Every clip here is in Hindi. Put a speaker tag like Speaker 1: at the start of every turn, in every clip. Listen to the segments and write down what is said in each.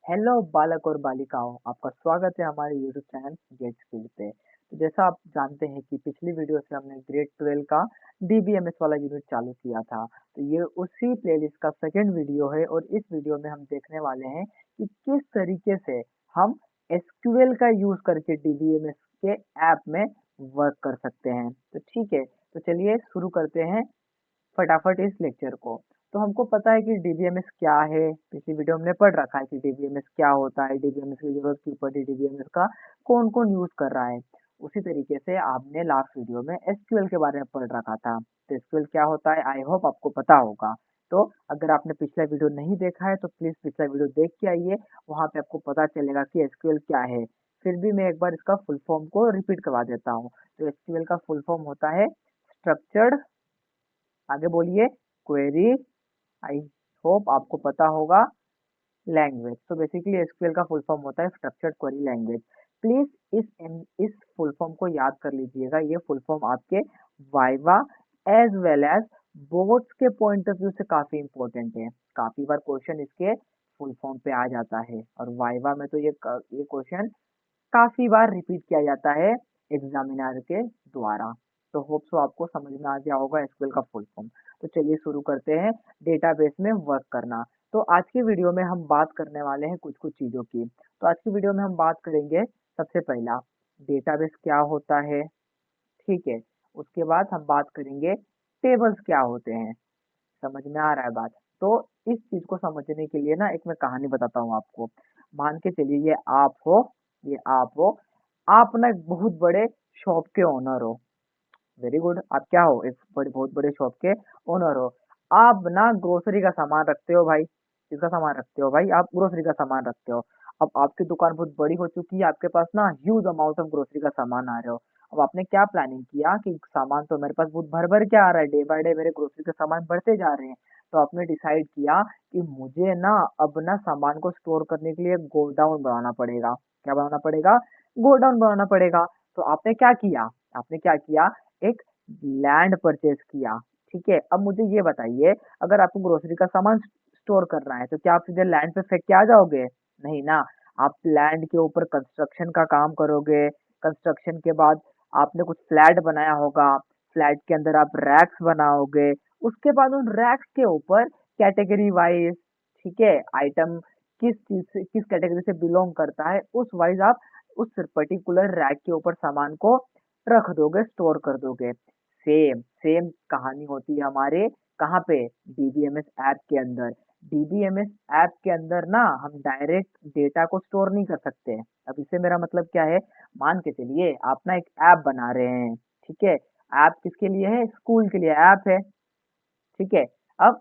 Speaker 1: हेलो बालक और बालिकाओं, आपका स्वागत है हमारे यूट्यूब चैनल गेट स्किल पे। तो जैसा आप जानते हैं कि पिछली वीडियो से हमने ग्रेड 12 का डीबीएमएस वाला यूनिट चालू किया था। तो ये उसी प्लेलिस्ट का सेकंड वीडियो है और इस वीडियो में हम देखने वाले हैं कि किस तरीके से हम एसक्यूएल का यूज करके डीबीएमएस के ऐप में वर्क कर सकते हैं। तो ठीक है, तो चलिए शुरू करते हैं फटाफट इस लेक्चर को। तो हमको पता है कि डीबीएमएस क्या है, पिछली वीडियो हमने पढ़ रखा है कि डीबीएमएस क्या होता है, डीबीएमएस की जरूरत क्यों पड़ी, डीबीएमएस का कौन कौन यूज कर रहा है। उसी तरीके से आपने लास्ट वीडियो में एसक्यूएल के बारे में पढ़ रखा था। तो एसक्यूएल क्या होता है, आई होप आपको पता होगा। तो अगर आपने पिछला वीडियो नहीं देखा है तो प्लीज पिछला वीडियो देख के आइए, वहां पे आपको पता चलेगा कि एसक्यूएल क्या है। फिर भी मैं एक बार इसका फुल फॉर्म को रिपीट करवा देता हूँ। तो एसक्यूएल का फुल फॉर्म होता है स्ट्रक्चर्ड, आगे बोलिए, क्वेरी, आई होप आपको पता होगा, लैंग्वेज। तो बेसिकली एसक्यूएल का फुल फॉर्म होता है स्ट्रक्चर्ड क्वेरी लैंग्वेज। प्लीज इस फुल फॉर्म को याद कर लीजिएगा। ये फुल फॉर्म आपके viva as well as boards के पॉइंट ऑफ व्यू से काफी इंपॉर्टेंट है। काफी बार क्वेश्चन इसके फुल फॉर्म पे आ जाता है और वाइवा में तो ये क्वेश्चन काफी बार रिपीट किया जाता है एग्जामिनर के द्वारा। तो होप सो आपको समझ में आ गया होगा एसक्यूएल का फुल फॉर्म। तो चलिए शुरू करते हैं डेटाबेस में वर्क करना। तो आज की वीडियो में हम बात करने वाले हैं कुछ कुछ चीजों की। तो आज की वीडियो में हम बात करेंगे सबसे पहला डेटाबेस क्या होता है, ठीक है। उसके बाद हम बात करेंगे टेबल्स क्या होते हैं। समझ में आ रहा है बात? तो इस चीज को समझने के लिए ना एक मैं कहानी बताता हूँ आपको। मान के चलिए ये आप हो, आप ना एक बहुत बड़े शॉप के ओनर हो। वेरी गुड, आप क्या हो, एक बहुत बड़े शॉप के ओनर हो। आप ना ग्रोसरी का सामान रखते हो भाई। किसका सामान रखते हो भाई? आप ग्रोसरी का सामान रखते हो। अब आपकी दुकान बहुत बड़ी हो चुकी है, आपके पास ना ह्यूज अमाउंट ऑफ ग्रोसरी का सामान आ रहे हो। अब आपने क्या प्लानिंग किया कि सामान तो मेरे पास बहुत भर भर के आ रहा है, डे बाय डे मेरे ग्रोसरी के सामान बढ़ते जा रहे हैं। तो आपने डिसाइड किया कि मुझे ना अब ना सामान को स्टोर करने के लिए गोडाउन बनाना पड़ेगा। क्या बनाना पड़ेगा? गोडाउन बनाना पड़ेगा। तो आपने क्या किया, एक लैंड परचेज किया। ठीक है, अब मुझे ये बताइए, अगर आपको ग्रोसरी का सामान स्टोर करना है तो क्या आप सीधे लैंड पे फेंक के आ जाओगे? नहीं ना। आप लैंड के ऊपर कंस्ट्रक्शन का काम करोगे। कंस्ट्रक्शन के बाद आपने कुछ फ्लैट बनाया होगा, फ्लैट के अंदर आप रैक्स बनाओगे। उसके बाद उन रैक्स के ऊपर कैटेगरी वाइज, ठीक है, आइटम किस चीज से, किस कैटेगरी से बिलोंग करता है, उस वाइज आप उस पर्टिकुलर रैक के ऊपर सामान को रख दोगे, स्टोर कर दोगे। सेम सेम कहानी होती है हमारे कहाँ पे, डीबीएमएस ऐप के अंदर। डीबीएमएस ऐप के अंदर ना हम डायरेक्ट डेटा को स्टोर नहीं कर सकते। अब इससे मेरा मतलब क्या है, मान के चलिए आप ना एक ऐप बना रहे हैं, ठीक है। ऐप किसके लिए है? स्कूल के लिए ऐप है, ठीक है। अब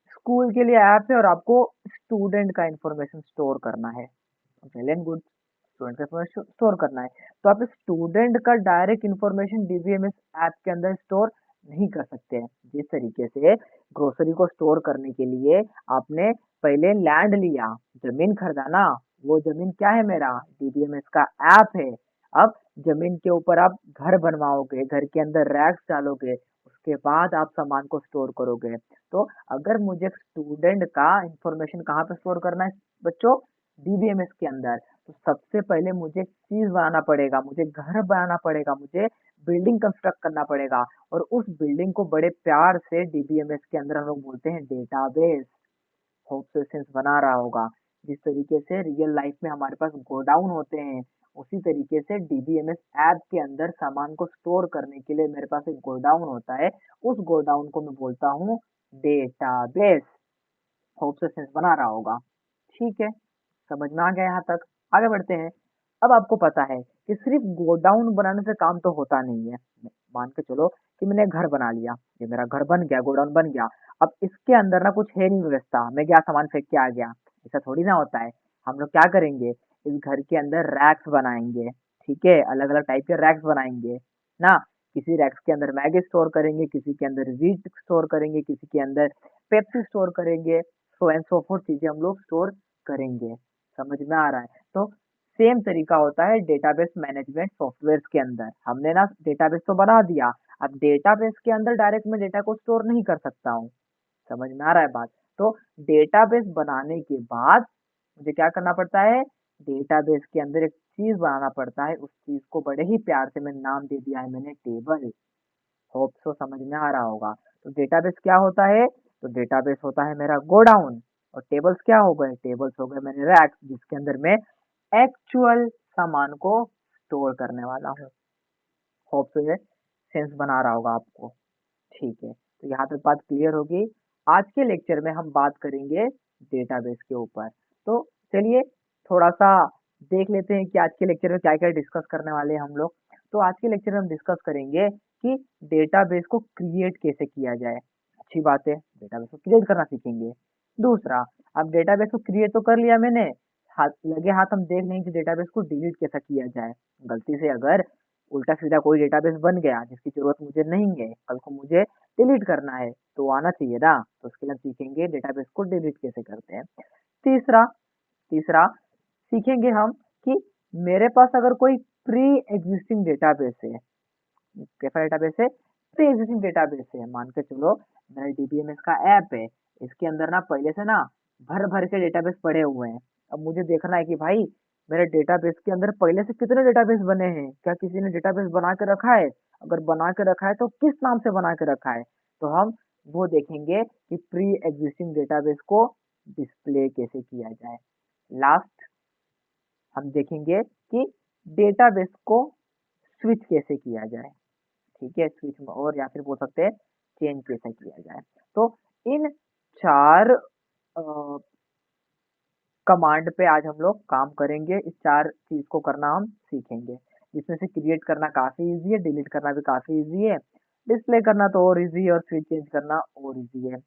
Speaker 1: स्कूल के लिए ऐप है और आपको स्टूडेंट का इंफॉर्मेशन स्टोर करना है। वेल एंड गुड, स्टूडेंट का इंफॉर्मेशन स्टोर करना है। तो आप स्टूडेंट का डायरेक्ट इंफॉर्मेशन डीबीएमएस ऐप के अंदर स्टोर नहीं कर सकते हैं। जिस तरीके से ग्रोसरी को स्टोर करने के लिए आपने पहले लैंड लिया, जमीन खरीदा ना, वो जमीन क्या है, मेरा डीबीएमएस का ऐप है। अब जमीन के ऊपर आप घर बनवाओगे, घर के अंदर रैक्स डालोगे, उसके बाद आप सामान को स्टोर करोगे। तो अगर मुझे स्टूडेंट का इंफॉर्मेशन कहाँ पे स्टोर करना है बच्चों? डीबीएमएस के अंदर। तो सबसे पहले मुझे एक चीज बनाना पड़ेगा, मुझे घर बनाना पड़ेगा, मुझे बिल्डिंग कंस्ट्रक्ट करना पड़ेगा। और उस बिल्डिंग को बड़े प्यार से डीबीएमएस के अंदर हम लोग बोलते हैं डेटाबेस। होप से सेंस बना रहा होगा। जिस तरीके से रियल लाइफ में हमारे पास गोडाउन होते हैं, उसी तरीके से डीबीएमएस ऐप के अंदर सामान को स्टोर करने के लिए मेरे पास एक गोडाउन होता है। उस गोडाउन को मैं बोलता हूँ डेटाबेस। होप से सेंस बना रहा होगा। ठीक है, समझ में आ गया यहाँ तक? आगे बढ़ते हैं। अब आपको पता है कि सिर्फ गोडाउन बनाने से काम तो होता नहीं है। मान के चलो कि मैंने घर बना लिया, ये मेरा घर बन गया, गोडाउन बन गया। अब इसके अंदर ना कुछ है नहीं व्यवस्था, मैं गया सामान फेंक के आ गया, ऐसा थोड़ी ना होता है। हम लोग क्या करेंगे, इस घर के अंदर रैक्स बनाएंगे, ठीक है, अलग अलग टाइप के रैक्स बनाएंगे ना। किसी रैक्स के अंदर मैगी स्टोर करेंगे, किसी के अंदर वीट स्टोर करेंगे, किसी के अंदर पेप्सी स्टोर करेंगे, सो एंड सो फोर्थ चीजें हम लोग स्टोर करेंगे। समझ में आ रहा है? तो सेम तरीका होता है डेटाबेस मैनेजमेंट सॉफ्टवेयर के अंदर। हमने ना डेटाबेस तो बना दिया, अब डेटाबेस के अंदर डायरेक्ट मैं डेटा को स्टोर नहीं कर सकता हूँ। समझ में आ रहा है बात? तो डेटाबेस बनाने के बाद मुझे क्या करना पड़ता है, डेटाबेस के अंदर एक चीज बनाना पड़ता है। उस चीज को बड़े ही प्यार से मैंने नाम दे दिया है, मैंने टेबल। होप सो समझ में आ रहा होगा। तो डेटाबेस क्या होता है, तो डेटाबेस होता है मेरा गोडाउन, और टेबल्स क्या हो गए, टेबल्स हो गए मेरे रैक्स, जिसके अंदर मैं एक्चुअल सामान को स्टोर करने वाला हूँ। होप सो ये सेंस बना रहा होगा आपको। ठीक है, तो यहाँ तक बात क्लियर होगी। आज के लेक्चर में हम बात करेंगे डेटाबेस के ऊपर। तो चलिए थोड़ा सा देख लेते हैं कि आज के लेक्चर में क्या क्या डिस्कस करने वाले हैं हम लोग। तो आज के लेक्चर में हम डिस्कस करेंगे कि डेटाबेस को क्रिएट कैसे किया जाए। अच्छी बात है, डेटाबेस को क्रिएट करना सीखेंगे। दूसरा, अब डेटाबेस को क्रिएट तो कर लिया मैंने, हाथ लगे हाथ हम देख लेंगे कि डेटाबेस को डिलीट कैसा किया जाए। गलती से अगर उल्टा सीधा कोई डेटाबेस बन गया जिसकी जरूरत मुझे नहीं है, कल को मुझे डिलीट करना है तो आना चाहिए ना, तो उसके लिए हम सीखेंगे डेटाबेस को डिलीट कैसे करते हैं। तीसरा तीसरा सीखेंगे हम कि मेरे पास अगर कोई प्री एग्जिस्टिंग डेटाबेस है, कैसा डेटाबेस है, प्री एग्जिस्टिंग डेटाबेस है। मान के चलो मेरा डीबीएमएस का ऐप है, इसके अंदर ना पहले से ना भर भर के डेटाबेस पड़े हुए हैं। अब मुझे देखना है कि भाई मेरे डेटाबेस के अंदर पहले से कितने डेटाबेस बने हैं, क्या किसी ने डेटाबेस बना के रखा है, अगर बना के रखा है तो किस नाम से बना के रखा है। तो हम वो देखेंगे कि प्री एग्जिस्टिंग डेटाबेस को डिस्प्ले कैसे किया जाए। लास्ट हम देखेंगे कि डेटाबेस को स्विच कैसे किया जाए। ठीक है, स्विच में, और या फिर बोल सकते हैं चेंज कैसे किया जाए। तो इन चार कमांड पे आज हम लोग काम करेंगे। इस चार चीज को करना हम सीखेंगे, जिसमें से क्रिएट करना काफी इजी है, डिलीट करना भी काफी इजी है, डिस्प्ले करना तो और इजी है, और स्विच चेंज करना और इजी है।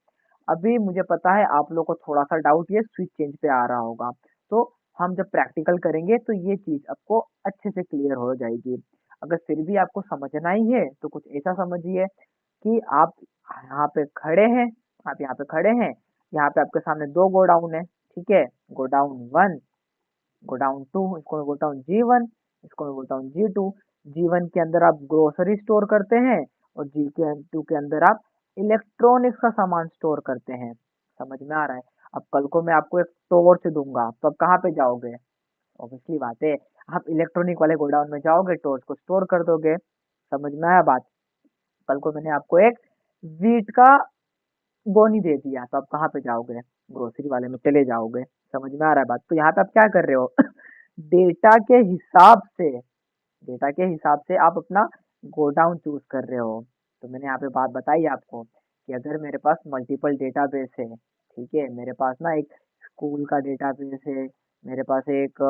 Speaker 1: अभी मुझे पता है आप लोग को थोड़ा सा डाउट ये स्विच चेंज पे आ रहा होगा, तो हम जब प्रैक्टिकल करेंगे तो ये चीज आपको अच्छे से क्लियर हो जाएगी। अगर फिर भी आपको समझना ही है तो कुछ ऐसा समझिए कि आप यहाँ पे खड़े हैं, आप यहाँ पे खड़े हैं, यहाँ पे आपके सामने दो गोडाउन है। ठीक है, गोडाउन वन, गोडाउन टू, इसको मैं बोलता हूँ G1, इसको मैं बोलता हूँ G2। G1 के अंदर आप ग्रोसरी स्टोर करते हैं, और G2 के अंदर आप इलेक्ट्रॉनिक्स का सामान स्टोर करते हैं। समझ में आ रहा है। अब कल को मैं आपको एक टॉर्च दूंगा तो आप कहाँ पे जाओगे, ऑब्वियसली बात है आप इलेक्ट्रॉनिक वाले गोडाउन में जाओगे, टॉर्च को स्टोर कर दोगे। समझ में आया बात। कल को मैंने आपको एक वीट का गोनी दे दिया तो आप कहाँ पे जाओगे, ग्रोसरी वाले में चले जाओगे। समझ में आ रहा है बात। तो यहाँ पे आप क्या कर रहे हो डेटा के हिसाब से, डेटा के हिसाब से आप अपना गोडाउन चूज कर रहे हो। तो मैंने यहाँ पे बात बताई आपको कि अगर मेरे पास मल्टीपल डेटाबेस है, ठीक है, मेरे पास ना एक स्कूल का डेटाबेस है, मेरे पास एक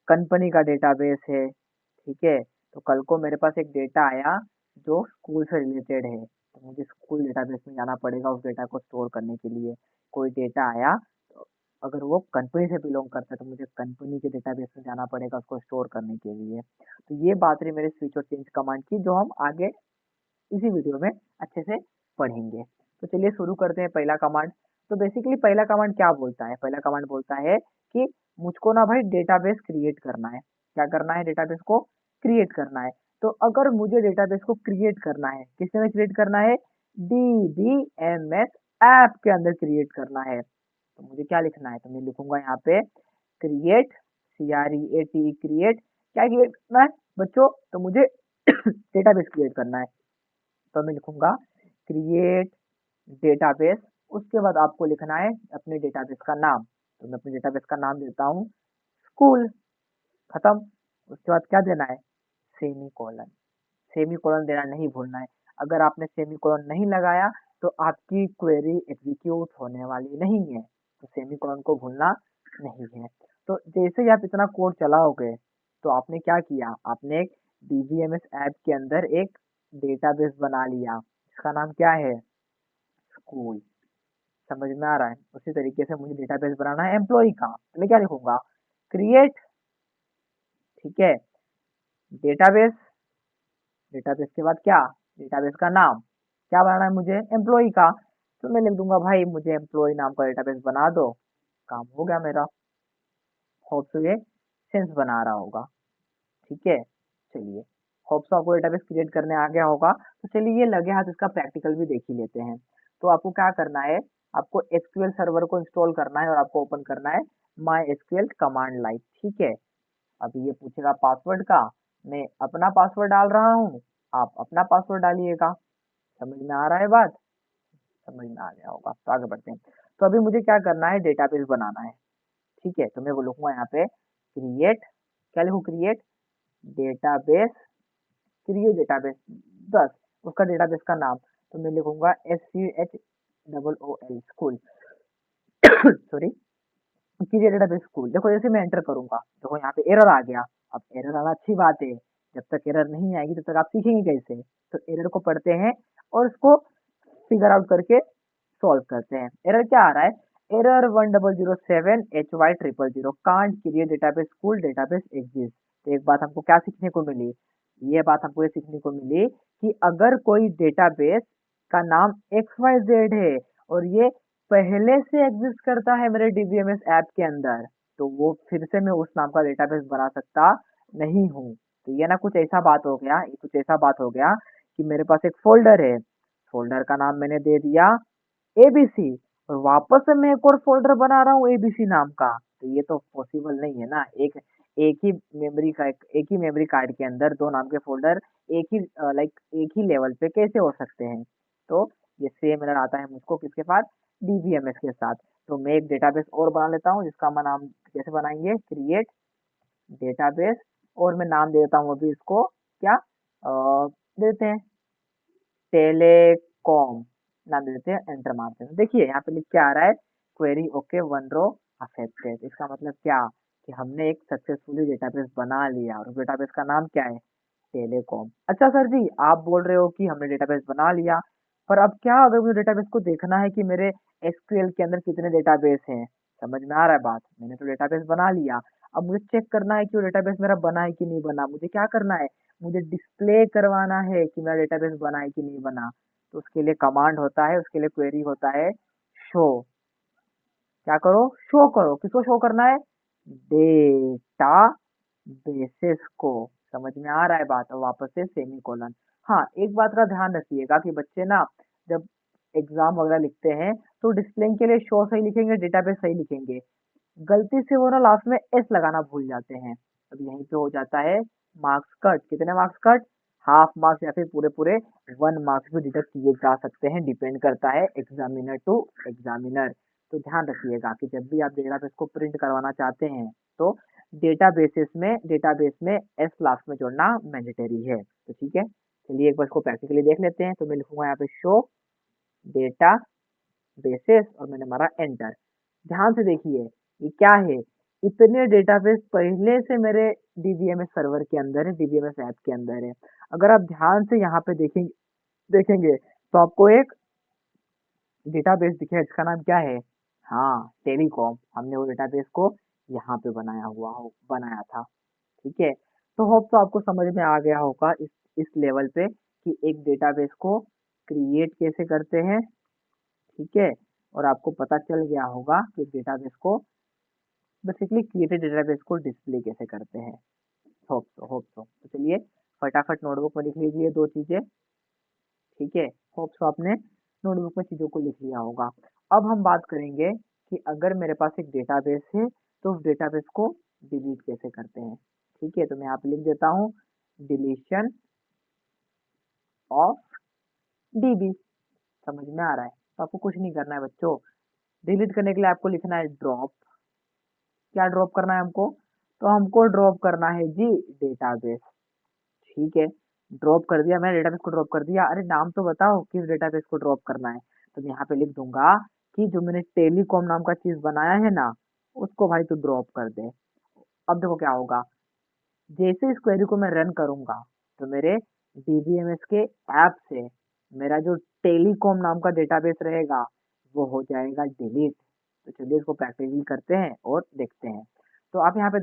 Speaker 1: कंपनी का डेटाबेस है, ठीक है, तो कल को मेरे पास एक डेटा आया जो स्कूल से रिलेटेड है, तो मुझे स्कूल डेटाबेस में जाना पड़ेगा उस डेटा को स्टोर करने के लिए। कोई डेटा आया तो अगर वो कंपनी से बिलोंग करता है तो मुझे कंपनी के डेटाबेस में जाना पड़ेगा उसको स्टोर करने के लिए। तो ये बात रही मेरे स्विच और चेंज कमांड की, जो हम आगे इसी वीडियो में अच्छे से पढ़ेंगे। तो चलिए शुरू करते हैं पहला कमांड। तो बेसिकली पहला कमांड क्या बोलता है, पहला कमांड बोलता है कि मुझको ना भाई डेटाबेस क्रिएट करना है। क्या करना है, डेटाबेस को क्रिएट करना है। तो अगर मुझे डेटाबेस को क्रिएट करना है, किसमें क्रिएट करना है, डीबीएमएस ऐप के अंदर क्रिएट करना है। तो मुझे क्या लिखना है, तो मैं लिखूंगा यहाँ पे क्रिएट, CREAT, क्रिएट। क्या क्रिएट करना है बच्चों, तो मुझे डेटाबेस क्रिएट करना है। तो मैं लिखूंगा क्रिएट डेटाबेस। उसके बाद आपको लिखना है अपने डेटाबेस का नाम। तो मैं अपने डेटाबेस का नाम देता हूँ स्कूल, खत्म। उसके बाद क्या देना है, सेमी कॉलन। सेमी कॉलन देना नहीं भूलना है। अगर आपने सेमी कॉलन नहीं लगाया तो आपकी क्वेरी एग्जीक्यूट होने वाली नहीं है, तो सेमी कॉलन को भूलना नहीं है। तो जैसे ही आप इतना कोड चलाओगे तो आपने क्या किया, आपने एक डीबीएमएस ऐप के अंदर एक डेटाबेस बना लिया, इसका नाम क्या है, स्कूल। समझ में आ रहा है। उसी तरीके से मुझे डेटाबेस बनाना है एम्प्लॉय का, तो मैं क्या लिखूंगा, क्रिएट, ठीक है, डेटाबेस। डेटाबेस के बाद क्या, डेटाबेस का नाम, क्या बनाना है मुझे, एम्प्लॉय का। तो मैं लिख दूंगा भाई मुझे एम्प्लॉय नाम का डेटाबेस बना दो, काम हो गया मेरा। होप सो ये सेंस बना रहा होगा। ठीक है, चलिए, होप सो आपको डेटाबेस क्रिएट करने आ गया होगा। तो चलिए ये लगे हाथ इसका प्रैक्टिकल भी देख ही लेते हैं। तो आपको क्या करना है, आपको एसक्यूएल सर्वर को इंस्टॉल करना है और आपको ओपन करना है MySQL कमांड लाइन, ठीक है। अभी ये पूछेगा पासवर्ड का, मैं अपना पासवर्ड डाल रहा हूँ, आप अपना पासवर्ड डालिएगा। समझ में आ रहा है बात? समझ में आ गया होगा, तो आगे बढ़ते हैं। तो अभी मुझे क्या करना है, डेटाबेस बनाना है, ठीक है। तो मैं वो लिखूंगा यहाँ पे क्रिएट, क्या लिखूँ, क्रिएट डेटाबेस, क्रिएट डेटाबेस, बस उसका डेटाबेस का नाम। तो मैं लिखूंगा SCHOOL school, sorry, create database school. देखो जैसे मैं एंटर करूंगा, देखो यहाँ पे एरर आ गया। अब एरर आना अच्छी बात है, जब तक एरर नहीं आएगी तब तक आप सीखेंगे कैसे। तो एरर को पढ़ते हैं और उसको फिगर आउट करके सॉल्व करते हैं। एरर क्या आ रहा है, error 1007 HY000 can't create database school database exist. तो एक बात हमको क्या सीखने को मिली, ये बात हमको ये सीखने को मिली कि अगर कोई डेटाबेस का नाम XYZ है और ये पहले से एग्जिस्ट करता है मेरे DBMS ऐप के अंदर, तो वो फिर से मैं उस नाम का डेटाबेस बना सकता नहीं हूँ। तो ये ना कुछ ऐसा बात हो गया, ये कुछ ऐसा बात हो गया कि मेरे पास एक फोल्डर है, फोल्डर का नाम मैंने दे दिया एबीसी, और वापस से मैं एक और फोल्डर बना रहा हूँ एबीसी नाम का। तो ये तो पॉसिबल नहीं है ना। एक एक ही मेमोरी का एक ही मेमोरी कार्ड के अंदर दो नाम के फोल्डर एक ही एक ही लेवल पे कैसे हो सकते हैं। तो ये सेम एरर आता है मुझको किसके साथ, डीबीएमएस के साथ। तो मैं एक डेटाबेस और बना लेता हूँ जिसका मैं नाम कैसे बनाएंगे, क्रिएट डेटाबेस, और मैं नाम दे देता हूँ अभी इसको क्या देते हैं, टेलीकॉम नाम दे देते हैं, एंटर मारते हैं। देखिए यहाँ पे लिख के आ रहा है क्वेरी ओके 1 रो अफेक्टेड। इसका मतलब क्या, कि हमने एक सक्सेसफुली डेटाबेस बना लिया और डेटाबेस का नाम क्या है, टेलीकॉम। अच्छा सर जी, आप बोल रहे हो कि हमने डेटाबेस बना लिया, पर अब क्या अगर मुझे डेटाबेस को देखना है कि मेरे एसक्यूएल के अंदर कितने डेटाबेस हैं। समझ में आ रहा है बात, मैंने तो डेटाबेस बना लिया, अब मुझे चेक करना है कि वो डेटाबेस मेरा बना है कि नहीं बना। मुझे क्या करना है, मुझे डिस्प्ले करवाना है कि मेरा डेटाबेस बना है कि नहीं बना। तो उसके लिए कमांड होता है, उसके लिए क्वेरी होता है शो। क्या करो, शो करो, किसको शो करना है, डेटा बेसिस को। समझ में आ रहा है बात, और वापस से सेमीकोलन। हाँ, एक बात का ध्यान रखिएगा कि बच्चे ना जब एग्जाम वगैरह लिखते हैं तो डिस्प्ले के लिए शो सही लिखेंगे, डेटाबेस सही लिखेंगे, गलती से वो ना लास्ट में एस लगाना भूल जाते हैं। अब यहीं पे हो जाता है मार्क्स कट। कितने मार्क्स कट, हाफ मार्क्स या फिर पूरे पूरे 1 मार्क्स भी डिडक्ट किए जा सकते हैं, डिपेंड करता है एग्जामिनर टू एग्जामिनर। तो ध्यान रखिएगा कि जब भी आप डेटाबेस को प्रिंट करवाना चाहते हैं तो डेटाबेस में एस लास्ट में जोड़ना मैंडेटरी है। तो ठीक है, चलिए एक बार इसको प्रैक्टिकली देख लेते हैं। तो मैं लिखूंगा यहाँ पे शो डेटा बेसिस और मैंने मारा एंटर। ध्यान से देखिए ये क्या है, इतने डेटाबेस पहले से मेरे डीबीएमएस सर्वर के अंदर है, डीबीएमएस ऐप के अंदर है। अगर आप ध्यान से यहाँ पे देखेंगे देखेंगे तो आपको एक डेटाबेस दिखेगा जिसका नाम क्या है, हाँ टेलीकॉम। हमने वो डेटाबेस को यहाँ पे बनाया था, ठीक है। तो होप तो आपको समझ में आ गया होगा इस लेवल पे कि एक डेटाबेस को क्रिएट कैसे करते हैं, ठीक है। और आपको पता चल गया होगा कि डेटाबेस को बेसिकली क्रिएटेड डेटाबेस को डिस्प्ले कैसे करते हैं। होप सो तो चलिए फटाफट नोटबुक में लिख लीजिए दो चीजें, ठीक है। होप सो आपने नोटबुक में चीजों को लिख लिया होगा। अब हम बात करेंगे कि अगर मेरे पास एक डेटाबेस है तो उस डेटाबेस को डिलीट कैसे करते हैं, ठीक है। तो मैं यहाँ पे लिख देता हूँ डिलीशन ऑफ डीबी। समझ में आ रहा है, तो आपको कुछ नहीं करना है बच्चों। डिलीट करने के लिए आपको लिखना है ड्रॉप। क्या ड्रॉप करना है हमको, तो हमको ड्रॉप करना है जी डेटाबेस, ठीक है। ड्रॉप कर दिया, मैंने डेटाबेस को ड्रॉप कर दिया। अरे नाम तो बताओ किस डेटाबेस को ड्रॉप करना है। तो मैं यहाँ पे लिख दूंगा कि जो मैंने टेलीकॉम नाम का चीज बनाया है ना, उसको भाई तू ड्रॉप कर दे। अब देखो क्या होगा, जैसे इस क्वेरी को मैं रन करूंगा तो मेरे डीबीएमएस के ऐप से मेरा जो टेलीकॉम नाम का डेटाबेस रहेगा वो हो जाएगा डिलीट। तो चलिए इसको प्रैक्टिकली करते हैं और देखते हैं। तो आप यहाँ पे